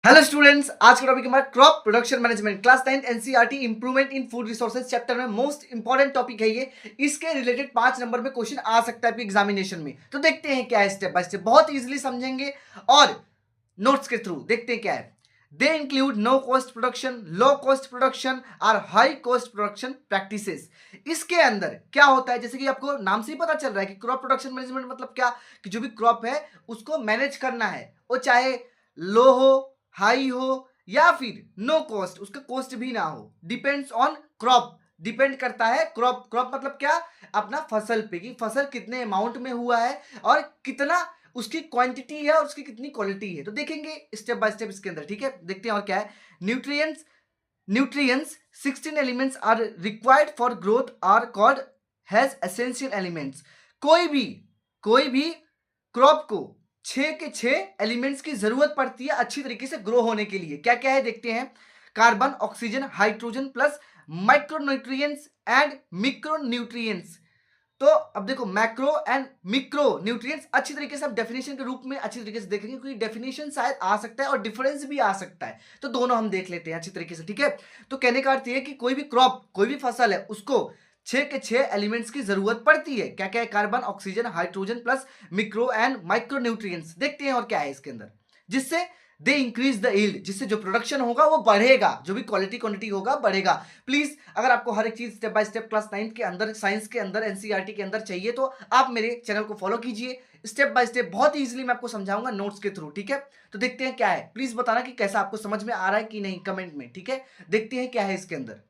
Hello students, आज का topic हमारा crop production management class 9 NCERT improvement in food resources chapter में most important topic है ये। इसके रिलेटेड 5 नंबर में क्वेश्चन आ सकता है आपके एग्जामिनेशन में। तो देखते हैं क्या है, स्टेप बाय स्टेप बहुत इजीली समझेंगे और नोट्स के थ्रू देखते हैं क्या है। They include no cost production, low cost production और हाई कॉस्ट प्रोडक्शन प्रैक्टिसेस। इसके अंदर क्या होता है, जैसे कि आपको नाम से ही पता चल रहा है कि क्रॉप प्रोडक्शन मैनेजमेंट मतलब क्या, कि जो भी क्रॉप है उसको मैनेज करना है, वो चाहे लो हो, हाई हो या फिर नो कॉस्ट, उसका कॉस्ट भी ना हो। डिपेंड्स ऑन क्रॉप, डिपेंड करता है क्रॉप। क्रॉप मतलब क्या, अपना फसल पे, कि फसल कितने अमाउंट में हुआ है और कितना उसकी क्वांटिटी है और उसकी कितनी क्वालिटी है। तो देखेंगे स्टेप बाय स्टेप इसके अंदर, ठीक है। देखते हैं और क्या है। Nutrients nutrients 16 elements are required for growth are called as essential elements. कोई भी क्रॉप को 6 के 6 एलिमेंट्स की जरूरत पड़ती है अच्छी तरीके से ग्रो होने के लिए। क्या क्या है देखते हैं। Carbon, oxygen, hydrogen plus micronutrients and micronutrients. तो अब देखो, मैक्रो एंड मिक्रो न्यूट्रिएंट्स अच्छी तरीके से आप डेफिनेशन के रूप में अच्छी तरीके से देखेंगे, क्योंकि डेफिनेशन शायद आ सकता है और डिफरेंस भी आ सकता है। तो दोनों हम देख लेते हैं अच्छी तरीके से, ठीक है। तो कहने का अर्थ ये है कि कोई भी क्रॉप, कोई भी फसल है, उसको 6 के 6 एलिमेंट्स की जरूरत पड़ती है। क्या क्या है, carbon, oxygen, hydrogen plus micro and micro nutrients. देखते हैं और क्या है इसके अंदर। जिससे दे इंक्रीज द यील्ड, जिससे जो प्रोडक्शन होगा वो बढ़ेगा, जो भी क्वालिटी क्वांटिटी होगा बढ़ेगा। प्लीज अगर आपको हर एक चीज स्टेप बाय स्टेप क्लास 9 के अंदर, साइंस के अंदर, एनसीईआरटी के अंदर चाहिए तो आप मेरे चैनल को फॉलो कीजिए। स्टेप बाय स्टेप बहुत इजीली मैं आपको समझाऊंगा नोट्स के थ्रू, ठीक है। तो देखते हैं क्या है, प्लीज बताना कि कैसा आपको समझ में आ रहा है कि नहीं, कमेंट में, ठीक है। देखते हैं क्या है इसके अंदर।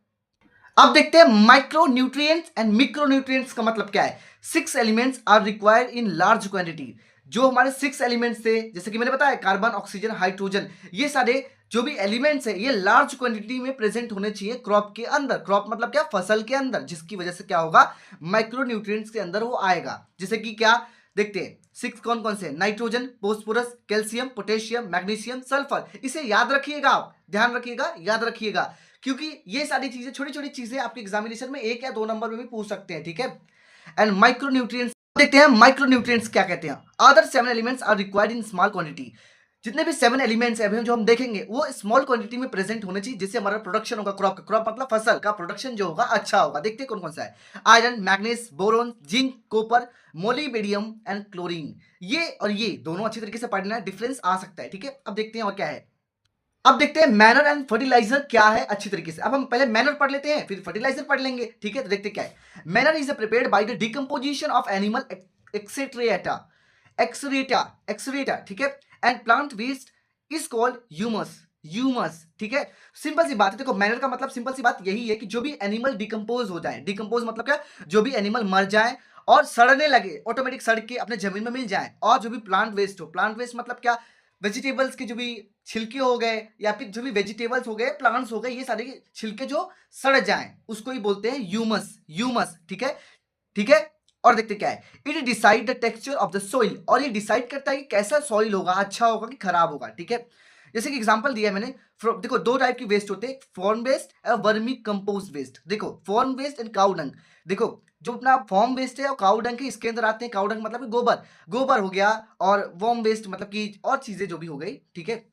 अब देखते हैं micro nutrients and micro nutrients का मतलब क्या है। 6 elements are required in large quantity. जो हमारे 6 एलिमेंट्स थे, जैसे कि मैंने बताया, कार्बन, ऑक्सीजन, हाइड्रोजन, ये सारे जो भी एलिमेंट्स है ये लार्ज क्वांटिटी में प्रेजेंट होने चाहिए क्रॉप के अंदर। क्रॉप मतलब क्या, फसल के अंदर, जिसकी वजह से क्या होगा, माइक्रो न्यूट्रिएंट्स के अंदर वो आएगा। जैसे कि क्या देखते हैं, 6 कौन कौन से, nitrogen, phosphorus, calcium, potassium, magnesium, sulphur. इसे याद रखिएगा, आप ध्यान रखिएगा, याद रखिएगा, क्योंकि ये सारी चीजें, छोटी छोटी चीजें आपके एग्जामिनेशन में 1 या 2 नंबर में भी पूछ सकते हैं, ठीक है। एंड माइक्रोन्यूट्रिएंट्स देखते हैं, माइक्रोन्यूट्रिएंट्स क्या कहते हैं। Other 7 elements are required in small quantity. जितने भी 7 एलिमेंट्स है जो हम देखेंगे वो स्मॉल क्वांटिटी में प्रेजेंट होने चाहिए, जिससे हमारा प्रोडक्शन होगा क्रॉप का। क्रॉप मतलब फसल का प्रोडक्शन जो होगा अच्छा होगा। देखते हैं कौन कौन सा है। Iron, manganese, boron, zinc, copper, molybdenum and chlorine. ये और ये दोनों अच्छी तरीके से पढ़ना है, डिफरेंस आ सकता है, ठीक है। अब देखते हैं और क्या है। अब देखते हैं मैनर एंड फर्टिलाइजर क्या है अच्छी तरीके से। अब हम पहले मैनर पढ़ लेते हैं, फिर फर्टिलाइजर पढ़ लेंगे, ठीक है। तो देखते क्या है। Manure is prepared by the decomposition of animal excreta excreta excreta, ठीक है, and plant waste is called humus humus, ठीक है। सिंपल सी बात है, देखो मैनर का मतलब सिंपल सी बात यही है कि जो भी एनिमल डिकम्पोज हो जाए, डिकम्पोज मतलब क्या, जो भी एनिमल मर जाए और सड़ने लगे, ऑटोमेटिक सड़ के अपने जमीन में मिल जाए। और जो भी प्लांट वेस्ट हो, प्लांट वेस्ट मतलब क्या, वेजिटेबल्स के जो भी छिलके हो गए या फिर जो भी वेजिटेबल्स हो गए, प्लांट्स हो गए, ये सारे छिलके जो सड़ जाएं उसको ही बोलते हैं ह्यूमस ह्यूमस, ठीक है, ठीक है। और देखते क्या है। It decide the texture of the soil, और ये डिसाइड करता है कि कैसा सॉइल होगा, अच्छा होगा कि खराब होगा, ठीक है। जैसे कि एग्जांपल दिया है मैंने, देखो 2 टाइप की वेस्ट होते हैं, फॉर्म वेस्ट और वर्मी कंपोस्ट वेस्ट। देखो farm waste and cow dung. देखो जो अपना फॉर्म वेस्ट है और काउ डंग है, इसके अंदर आते हैं। काउ डंग मतलब कि गोबर, गोबर हो गया, और वर्म वेस्ट मतलब कि और चीजें जो भी हो गई, ठीक है।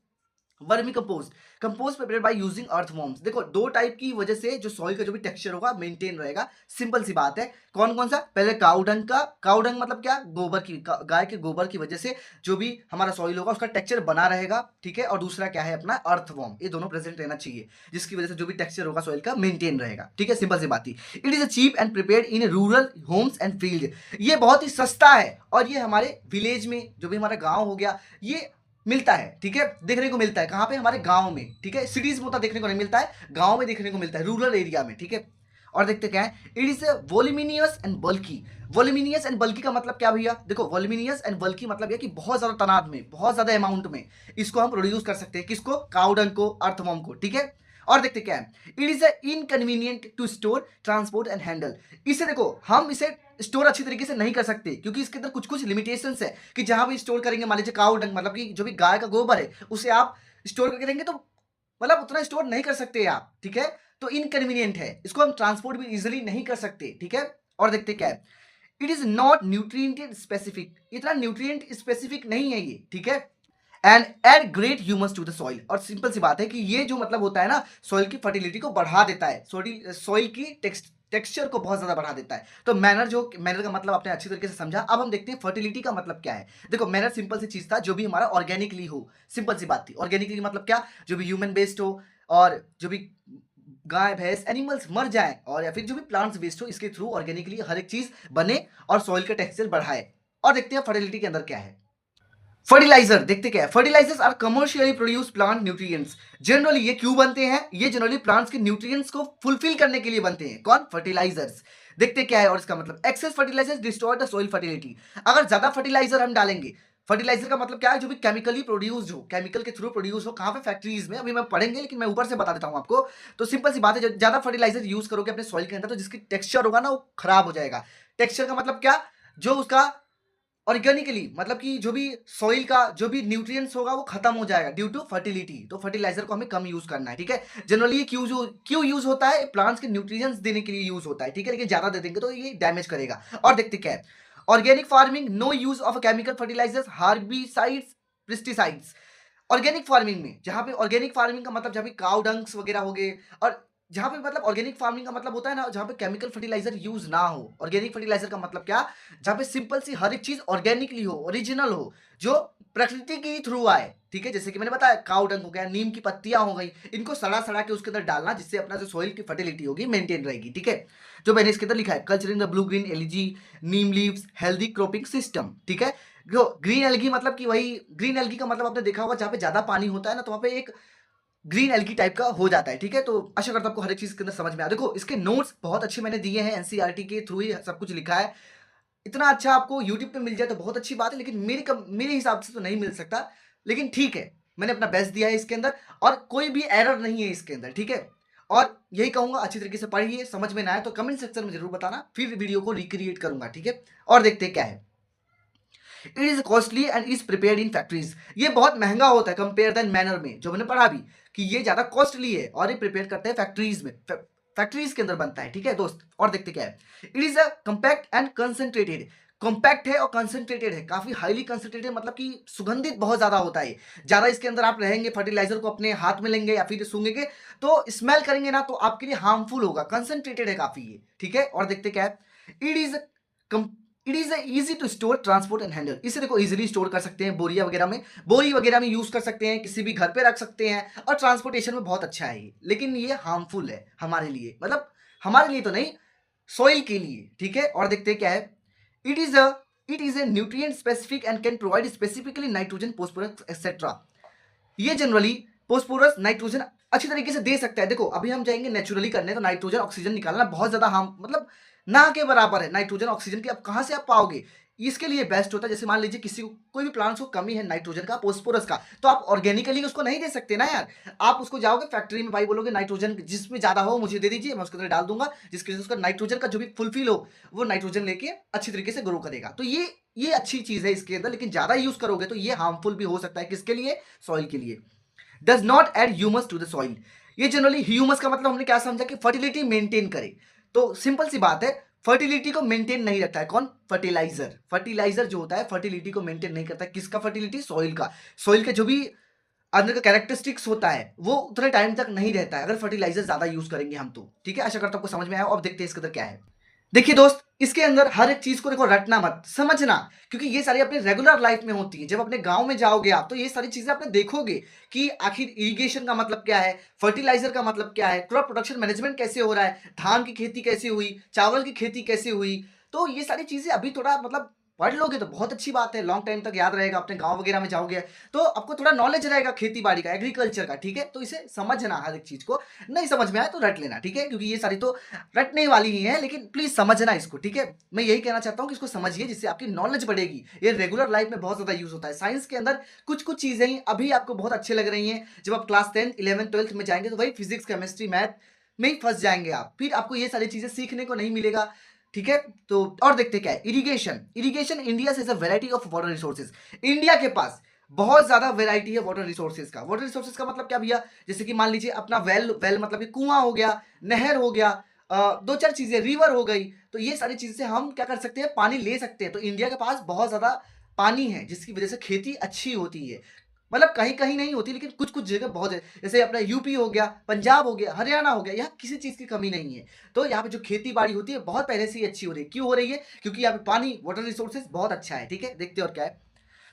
Vermi compost, compost prepared by using earthworms. देखो 2 टाइप की वजह से जो सॉइल का जो भी टेक्सचर होगा मेंटेन रहेगा। सिंपल सी बात है। कौन कौन सा, पहले काउडंग का, काउडंग मतलब क्या, गोबर की, गाय के गोबर की वजह से जो भी हमारा सॉइल होगा उसका टेक्सचर बना रहेगा, ठीक है। और दूसरा क्या है, अपना अर्थवॉर्म। ये दोनों प्रेजेंट रहना चाहिए, जिसकी वजह से जो भी टेक्सचर होगा सॉइल का मेंटेन रहेगा, ठीक है। सिंपल सी बात ही। It is a cheap and prepared in rural homes and field. ये बहुत ही सस्ता है और ये हमारे विलेज में, जो भी हमारा गाँव हो गया, ये मिलता है, ठीक है। देखने को मिलता है कहाँ पे, हमारे गांव में, ठीक है। सिटीज में उतना देखने को नहीं मिलता है, गांव में देखने को मिलता है, रूरल एरिया में, ठीक है। और देखते क्या है। It is voluminous and bulky. Voluminous and bulky का मतलब क्या भैया, देखो वोल्यूमिनियस एंड बल्की मतलब यह कि बहुत ज्यादा तादाद में, बहुत ज्यादा अमाउंट में इसको हम प्रोड्यूस कर सकते हैं। किसको, काउडंग को, अर्थवॉर्म को, ठीक है। और देखते क्या है। It is inconvenient to store, transport and handle. इसे देखो हम इसे स्टोर अच्छी तरीके से नहीं कर सकते, क्योंकि इसके अंदर कुछ कुछ लिमिटेशंस है कि जहां भी स्टोर करेंगे, मान लीजिए काउ डंग मतलब कि जो भी गाय का गोबर है उसे आप स्टोर करके देंगे तो मतलब उतना स्टोर नहीं कर सकते आप, ठीक है। तो इनकन्वीनियंट है, इसको हम ट्रांसपोर्ट भी इजिली नहीं कर सकते, ठीक है। और देखते क्या है। It is not nutrient specific, इतना न्यूट्रिएंट स्पेसिफिक नहीं है ये, ठीक है। And add great humus to the soil. और सिंपल सी बात है कि ये जो मतलब होता है ना, सॉइल की फर्टिलिटी को बढ़ा देता है, सॉइल की टेक्सचर को बहुत ज्यादा बढ़ा देता है। तो मैनर का मतलब आपने अच्छी तरीके से समझा। अब हम देखते हैं फर्टिलिटी का मतलब क्या है। देखो मैनर सिंपल सी चीज था, जो भी हमारा ऑर्गेनिकली हो, सिंपल सी बात थी। ऑर्गेनिकली मतलब क्या, जो भी ह्यूमन बेस्ड हो, और जो भी गाय भैंस एनिमल्स मर जाए, और या फिर जो भी प्लांट्स वेस्ट हो, इसके थ्रू ऑर्गेनिकली हर एक चीज बने और सॉइल का टेक्सचर बढ़ाए। और देखते हैं फर्टिलिटी के अंदर क्या है। फर्टिलाइजर देखते क्या है। Fertilisers are commercially produce plant nutrients. Generally ये क्यों बनते हैं, ये जनरली प्लांट्स के न्यूट्रिएंट्स को फुलफिल करने के लिए बनते हैं। कौन, फर्टिलाइजर्स। देखते क्या है, और इसका मतलब excess fertilisers destroy the soil fertility. अगर ज्यादा फर्टिलाइजर हम डालेंगे, फर्टिलाइजर का मतलब क्या है, जो भी केमिकली प्रोड्यूस हो, केमिकल के थ्रू प्रोड्यूस हो, कहां पे, फैक्ट्रीज में। अभी मैं पढ़ेंगे, लेकिन मैं ऊपर से बता देता हूं आपको। तो सिंपल सी बात है, ज्यादा फर्टिलाइजर यूज करोगे अपने सॉइल के अंदर, तो जिसकी टेक्सचर होगा ना, वो खराब हो जाएगा। टेक्सचर का मतलब क्या, जो उसका ऑर्गेनिकली मतलब कि जो भी सॉइल का जो भी न्यूट्रिएंट्स होगा वो खत्म हो जाएगा ड्यू टू फर्टिलिटी। तो फर्टिलाइजर को हमें कम यूज करना है, ठीक है। जनरली ये क्यों यूज होता है, प्लांट्स के न्यूट्रिएंट्स देने के लिए यूज होता है, ठीक है। लेकिन ज्यादा दे देंगे तो ये डैमेज करेगा। और देखते क्या है, organic farming, no use of chemical fertilisers, herbicides, pesticides. Organic farming में, जहां पे ऑर्गेनिक फार्मिंग का मतलब जहां पे काउ डंग्स वगैरह हो गए, और जहां पे मतलब ऑर्गेनिक फार्मिंग का मतलब होता है ना, जहां पे केमिकल फर्टिलाइजर यूज ना हो। ऑर्गेनिक फर्टिलाइजर का मतलब क्या, जहां पे सिंपल सी हर एक चीज ऑर्गेनिकली हो, ओरिजिनल हो, जो प्रकृति के थ्रू आए, ठीक है। जैसे कि मैंने बताया, काउ डंग हो गया, नीम की पत्तियां हो गई, इनको सड़ा सड़ा के उसके अंदर डालना, जिससे अपना जो सॉइल की फर्टिलिटी होगी मेंटेन रहेगी, ठीक है। जो मैंने इसके अंदर लिखा है, culturing the blue green LG Neem leaves healthy cropping system, ठीक है। जो ग्रीन एल्गी मतलब कि वही ग्रीन एल्गी का मतलब आपने देखा होगा, जहां पे ज्यादा पानी होता है ना, तो वहां पे एक ग्रीन एल्गी टाइप का हो जाता है, ठीक है। तो आशा करता हूं आपको हर एक चीज के अंदर समझ में आ। देखो इसके नोट्स बहुत अच्छे मैंने दिए हैं, एनसीईआरटी के थ्रू ही सब कुछ लिखा है। इतना अच्छा आपको यूट्यूब पे मिल जाए तो बहुत अच्छी बात है, लेकिन मेरे हिसाब से तो नहीं मिल सकता। लेकिन ठीक है, मैंने अपना बेस्ट दिया है इसके अंदर, और कोई भी एरर नहीं है इसके अंदर, ठीक है। और यही कहूंगा, अच्छी तरीके से पढ़िए, समझ में ना आए तो कमेंट सेक्शन में जरूर बताना, फिर वीडियो को रिक्रिएट करूंगा, ठीक है। और देखते हैं क्या है। It is costly and is prepared in factories. ये बहुत महंगा होता है कंपेयर देन मैनर में, जो मैंने पढ़ा भी, कि ये ज्यादा कॉस्टली है और ये प्रिपेयर करते हैं फैक्ट्रीज में, फैक्ट्रीज के अंदर बनता है, ठीक है दोस्त। और देखते क्या है। It is a compact and concentrated. Compact है और कंसेंट्रेटेड है, काफी हाईली कंसेंट्रेटेड, मतलब कि सुगंधित बहुत ज्यादा होता है। ज्यादा इसके अंदर आप रहेंगे, फर्टिलाइजर को अपने हाथ में लेंगे या फिर सूंघेंगे तो स्मेल करेंगे ना, तो आपके लिए हार्मफुल होगा। कंसेंट्रेटेड है काफी ये, ठीक है। और देखते क्या है। It is it is easy to store, transport and handle. इसे देखो इजीली स्टोर कर सकते हैं, बोरिया वगैरह में, बोरी वगैरह में यूज कर सकते हैं, किसी भी घर पे रख सकते हैं, और ट्रांसपोर्टेशन में बहुत अच्छा है ये। लेकिन ये हार्मफुल है हमारे लिए, मतलब हमारे लिए तो नहीं, सॉइल के लिए, ठीक है। और देखते हैं क्या है। It is a it is a nutrient specific and can provide specifically nitrogen, phosphorus etcetera. ये जनरली फॉस्फोरस नाइट्रोजन अच्छी तरीके से दे सकता है। देखो अभी हम जाएंगे नेचुरली करने, तो नाइट्रोजन ऑक्सीजन निकालना बहुत ज्यादा हम मतलब ना के बराबर है। नाइट्रोजन ऑक्सीजन की अब कहां से आप पाओगे, इसके लिए बेस्ट होता है, जैसे मान लीजिए किसी को कोई भी प्लांट्स को कमी है नाइट्रोजन का, फॉस्फोरस का, तो आप ऑर्गेनिकली उसको नहीं दे सकते ना यार। आप उसको जाओगे फैक्ट्री में, भाई बोलोगे नाइट्रोजन जिसमें ज्यादा हो मुझे दे दीजिए, मैं उसके अंदर डाल दूंगा, जिसकी वजह से उसका नाइट्रोजन का जो भी फुलफिल हो, वो नाइट्रोजन लेके अच्छी तरीके से ग्रो करेगा। तो ये अच्छी चीज है इसके अंदर, लेकिन ज्यादा यूज करोगे तो ये हार्मफुल भी हो सकता है, किसके लिए, सॉइल के लिए। Does not add humus to the soil. ये जनरली ह्यूमस का मतलब हमने क्या समझा, कि फर्टिलिटी मेंटेन करे। तो सिंपल सी बात है, फर्टिलिटी को मेंटेन नहीं रखता है कौन, फर्टिलाइजर। फर्टिलाइजर जो होता है फर्टिलिटी को मेंटेन नहीं करता। किसका फर्टिलिटी, सॉइल का। सॉइल का जो भी अंदर का कैरेक्टरिस्टिक्स होता है वो उतने टाइम तक नहीं रहता है अगर फर्टिलाइजर ज्यादा यूज करेंगे हम तो, ठीक है। आशा करता हूं आपको समझ में आया। अब देखते हैं इसके अंदर क्या है। देखिए दोस्त, इसके अंदर हर एक चीज को देखो, रटना मत, समझना, क्योंकि ये सारी अपने रेगुलर लाइफ में होती है। जब अपने गांव में जाओगे आप, तो ये सारी चीजें आपने देखोगे कि आखिर इरिगेशन का मतलब क्या है, फर्टिलाइजर का मतलब क्या है, क्रॉप प्रोडक्शन मैनेजमेंट कैसे हो रहा है, धान की खेती कैसे हुई, चावल की खेती कैसे हुई। तो ये सारी चीजें अभी थोड़ा मतलब पढ़ लोगे तो बहुत अच्छी बात है, लॉन्ग टाइम तक याद रहेगा। अपने गांव वगैरह में जाओगे तो आपको थोड़ा नॉलेज रहेगा खेती बाड़ी का, एग्रीकल्चर का, ठीक है। तो इसे समझना हर एक चीज को, नहीं समझ में आए तो रट लेना, ठीक है, क्योंकि ये सारी तो रटने वाली ही है, लेकिन प्लीज समझना इसको, ठीक है। मैं यही कहना चाहता हूँ कि इसको समझिए, जिससे आपकी नॉलेज बढ़ेगी। ये रेगुलर लाइफ में बहुत ज्यादा यूज होता है। साइंस के अंदर कुछ कुछ चीजें ही अभी आपको बहुत अच्छे लग रही हैं, जब आप क्लास 10 11 12 में जाएंगे तो वही फिजिक्स केमिस्ट्री मैथ में ही फंस जाएंगे आप, फिर आपको ये सारी चीजें सीखने को नहीं मिलेगा, ठीक है। तो और देखते क्या है। इरिगेशन, इरिगेशन इंडिया से variety of water resources. India के पास बहुत ज्यादा वैरायटी है वाटर रिसोर्सेज का। वाटर रिसोर्सेज का मतलब क्या भैया, जैसे कि मान लीजिए अपना वेल, वेल मतलब कि कुआं हो गया, नहर हो गया, दो चार चीजें, रिवर हो गई। तो ये सारी चीजें से हम क्या कर सकते हैं, पानी ले सकते हैं। तो इंडिया के पास बहुत ज्यादा पानी है, जिसकी वजह से खेती अच्छी होती है। मतलब कहीं कहीं नहीं होती, लेकिन कुछ कुछ जगह बहुत है। जैसे अपना यूपी हो गया, पंजाब हो गया, हरियाणा हो गया, यहाँ किसी चीज़ की कमी नहीं है। तो यहाँ पे जो खेती बाड़ी होती है बहुत पहले से ही अच्छी हो रही है। क्यों हो रही है? क्योंकि यहाँ पे पानी, वाटर रिसोर्सेज बहुत अच्छा है। ठीक है, देखते हैं और क्या है।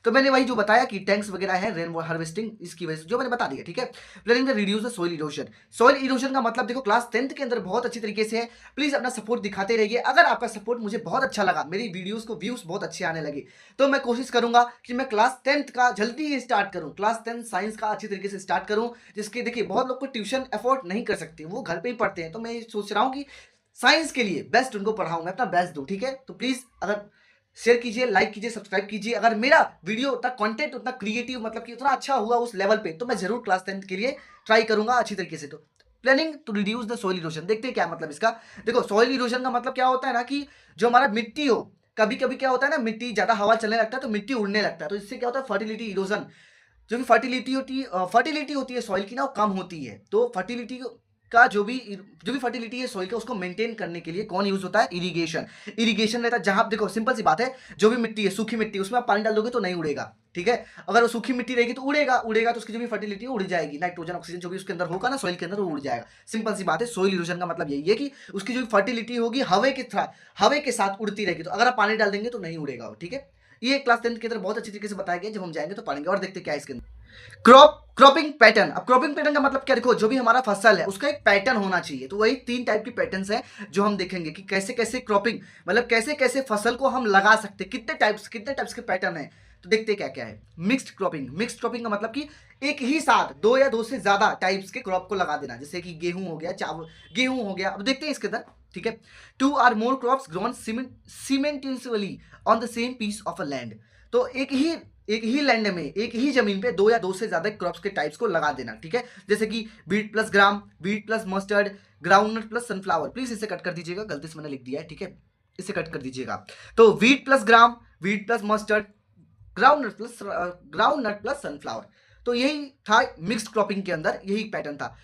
तो मैंने वही जो बताया कि टैंक्स वगैरह है, रेन हार्वेस्टिंग, इसकी वजह से जो मैंने बता दिया। ठीक है, planning the reduce the soil erosion. Soil erosion का मतलब देखो क्लास 10th के अंदर बहुत अच्छी तरीके से है। प्लीज अपना सपोर्ट दिखाते रहिए। अगर आपका सपोर्ट मुझे बहुत अच्छा लगा, मेरी वीडियोस को व्यूज बहुत अच्छे आने लगे, तो मैं कोशिश करूंगा कि मैं क्लास 10th का जल्दी ही स्टार्ट करूं, क्लास 10 साइंस का अच्छी तरीके से स्टार्ट करूं। जिसके देखिए बहुत लोग को ट्यूशन अफोर्ड नहीं कर सकते, वो घर पे ही पढ़ते हैं। तो मैं सोच रहा हूँ कि साइंस के लिए बेस्ट उनको पढ़ाऊंगा, अपना बेस्ट दूं। ठीक है, तो प्लीज अगर शेयर कीजिए, लाइक कीजिए, सब्सक्राइब कीजिए। अगर मेरा वीडियो उतना कंटेंट उतना क्रिएटिव मतलब कि उतना अच्छा हुआ उस लेवल पे, तो मैं जरूर क्लास 10th के लिए ट्राई करूंगा अच्छी तरीके से। तो planning to reduce the soil erosion, देखते हैं क्या मतलब इसका। देखो सॉइल इरोजन का मतलब क्या होता है ना, कि जो हमारा मिट्टी हो, कभी कभी क्या होता है ना, मिट्टी ज्यादा हवा चलने लगता है तो मिट्टी उड़ने लगता है, तो इससे क्या होता है फर्टिलिटी इरोजन। जो भी फर्टिलिटी होती है सॉइल की ना, वो कम होती है। तो फर्टिलिटी का जो भी फर्टिलिटी है सॉइल का, उसको मेंटेन करने के लिए कौन यूज होता है? इरिगेशन। इरिगेशन रहता है जहां देखो सिंपल सी बात है, जो भी मिट्टी है, सूखी मिट्टी, उसमें आप पानी डाल दोगे तो नहीं उड़ेगा। ठीक है, अगर वो सूखी मिट्टी रहेगी तो उड़ेगा तो उसकी जो भी फर्टिलिटी उड़ जाएगी, नाइट्रोजन ऑक्सीजन जो भी उसके अंदर होगा ना सॉइल के अंदर, वो उड़ जाएगा। सिंपल सी बात है, सॉइल इरोजन का मतलब यही है कि उसकी जो फर्टिलिटी होगी हवे के साथ उड़ती रहेगी। तो अगर आप पानी डाल देंगे तो नहीं उड़ेगा वो। ठीक है, ये क्लास 10th के अंदर बहुत अच्छी तरीके से बताया गया। जब हम जाएंगे तो पढ़ेंगे और देखते क्या है इसके अंदर। Cropping pattern. अब क्रॉपिंग पैटर्न का मतलब क्या, देखो जो भी हमारा फसल है उसका एक पैटर्न होना चाहिए। तो वही 3 टाइप की पैटर्न्स हैं जो हम देखेंगे कि कैसे कैसे क्रॉपिंग मतलब कैसे कैसे फसल को हम लगा सकते हैं, कितने टाइप्स के पैटर्न है। तो देखते हैं क्या क्या है। मिक्स्ड क्रॉपिंग का मतलब कि एक ही साथ 2 या 2 से ज्यादा टाइप्स के क्रॉप को लगा देना, जैसे कि गेहूं हो गया, चावल गेहूं हो गया। अब देखते हैं इसके अंदर। ठीक है, 2 or more crops grown simultaneously on the same piece of a land. तो एक ही लैंड में, एक ही जमीन पे 2 या 2 से ज्यादा क्रॉप्स के टाइप्स को लगा देना। ठीक है, जैसे कि beet plus gram, beet plus mustard, groundnut plus sunflower. Please इसे कट कर दीजिएगा, गलती से मैंने लिख दिया है। ठीक है, इसे कट कर दीजिएगा। तो wheat plus gram, wheat plus mustard, groundnut plus sunflower. तो यही था मिक्स्ड क्रॉपिंग के अंदर, यही पैटर्न था।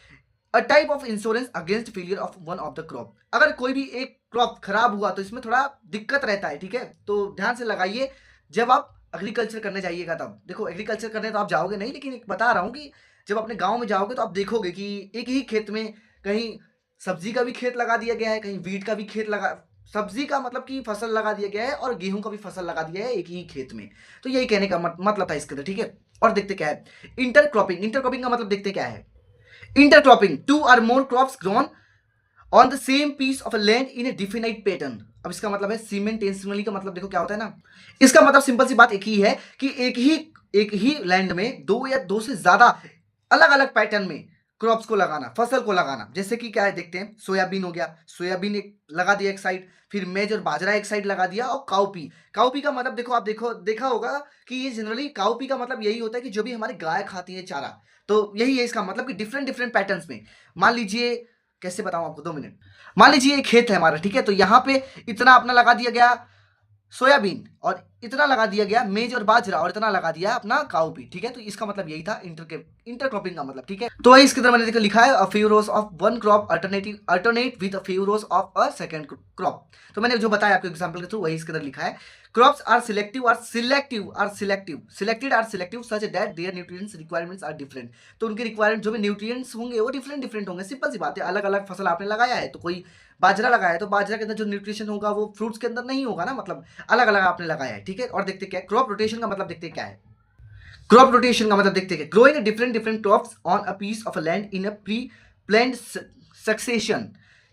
A type of insurance against failure of one of the crop. अगर कोई भी एक क्रॉप खराब हुआ तो इसमें थोड़ा दिक्कत रहता है। ठीक है, तो ध्यान से लगाइए जब आप एग्रीकल्चर करने जाइएगा तब। देखो एग्रीकल्चर करने तो आप जाओगे नहीं, लेकिन एक बता रहा हूँ कि जब अपने गांव में जाओगे तो आप देखोगे कि एक ही खेत में कहीं सब्जी का भी खेत लगा दिया गया है, कहीं वीट का भी खेत लगा, सब्जी का मतलब कि फसल लगा दिया गया है, और गेहूं का भी फसल लगा दिया है एक ही खेत में। तो यही कहने का मतलब था इसके अंदर। ठीक है, और देखते क्या है इंटरक्रॉपिंग का मतलब देखते क्या है। Intercropping, 2 or more crops grown on the same piece of a land in a definite pattern। अब इसका मतलब है सीमेंटेनियसली का मतलब देखो क्या होता है ना, इसका मतलब सिंपल सी बात एक ही है कि एक ही लैंड में 2 या 2 से ज्यादा अलग अलग पैटर्न में क्रॉप्स को लगाना, फसल को लगाना। जैसे कि क्या है देखते हैं, सोयाबीन हो गया, सोयाबीन एक लगा दिया एक साइड, फिर मेज और बाजरा एक साइड लगा दिया, और काउपी का मतलब देखो, आप देखा होगा कि ये जनरली काउपी का मतलब यही होता है कि जो भी हमारी गाय खाती है चारा। तो यही है इसका मतलब कि डिफरेंट डिफरेंट पैटर्न्स में। मान लीजिए, कैसे बताऊं आपको, 2 मिनट। मान लीजिए एक खेत है हमारा, ठीक है, तो यहाँ पे इतना अपना लगा दिया गया सोयाबीन, और इतना लगा दिया गया मेज और बाजरा, और इतना लगा दिया अपना काउपी। ठीक है, तो इसका मतलब यही था इंटरक्रॉपिंग का मतलब। ठीक है, तो वही इसके अंदर मैंने देखो लिखा है, a few rows of one crop alternate with a few rows of a second crop. तो मैंने जो बताया आपको एग्जांपल के थ्रू, वही इसके अंदर लिखा है। Crops are selected such that their nutrients requirements are different. तो उनके रिक्वायरमेंट जो भी न्यूट्रिएंट्स होंगे वो डिफरेंट होंगे। सिंपल सी बात है, अलग अलग फसल आपने लगाया है, तो कोई बाजरा लगाया है तो बाजरा के अंदर जो न्यूट्रिशन होगा वो फ्रूट्स के अंदर नहीं होगा ना, मतलब अलग अलग आपने लगाया है। ठीक है, और देखते क्या है क्रॉप रोटेशन का मतलब, देखते क्या है क्रॉप रोटेशन का मतलब, देखते हैं growing different crops on a piece of a land in a pre planned succession.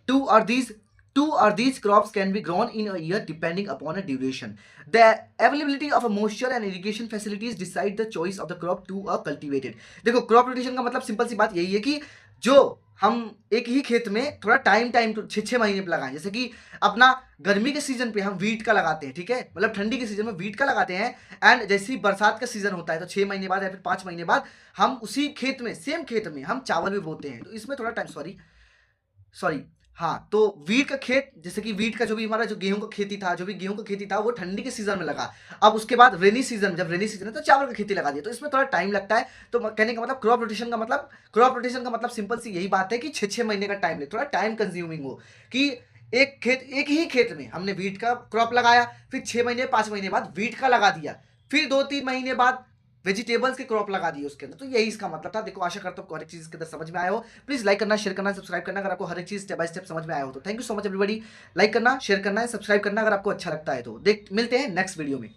Two और these two or these crops can be grown in a year depending upon a duration. The availability of a moisture and irrigation facilities decide the choice of the crop to a cultivated. देखो crop rotation का मतलब simple सी बात यही है कि जो हम एक ही खेत में थोड़ा टाइम टू 6 महीने पे लगाएं। जैसे कि अपना गर्मी के सीजन पे हम वीट का लगाते हैं, ठीक है, मतलब ठंडी के सीजन में वीट का लगाते हैं, एंड जैसे ही बरसात का सीजन होता है तो 6 महीने बाद या फिर 5 महीने बाद हम उसी खेत में, सेम खेत में हम चावल भी बोते हैं। तो इसमें थोड़ा टाइम, सॉरी हाँ, तो वीट का खेत, जैसे कि वीट का जो भी हमारा जो गेहूं का खेती था वो ठंडी के सीजन में लगा। अब उसके बाद जब रेनी सीजन है तो चावल का खेती लगा दिया। तो इसमें थोड़ा टाइम लगता है। तो कहने का मतलब क्रॉप रोटेशन का मतलब सिंपल सी यही बात है कि 6 महीने का टाइम ले, थोड़ा टाइम कंज्यूमिंग हो, कि एक ही खेत में हमने वीट का क्रॉप लगाया, फिर 6 महीने 5 महीने बाद वीट का लगा दिया, फिर 2-3 महीने बाद वेजिटेबल्स के क्रॉप लगा दिए उसके अंदर। तो यही इसका मतलब था। देखो आशा करता हूँ आपको हर एक चीज इसके अंदर समझ में आया हो। प्लीज लाइक करना, शेयर करना, सब्सक्राइब करना अगर आपको हर एक चीज स्टेप बाय स्टेप समझ में आया हो तो। Thank you so much everybody. Like करना, शेयर करना है, सब्सक्राइब करना अगर आपको अच्छा लगता है तो। देख मिलते हैं नेक्स्ट वीडियो में।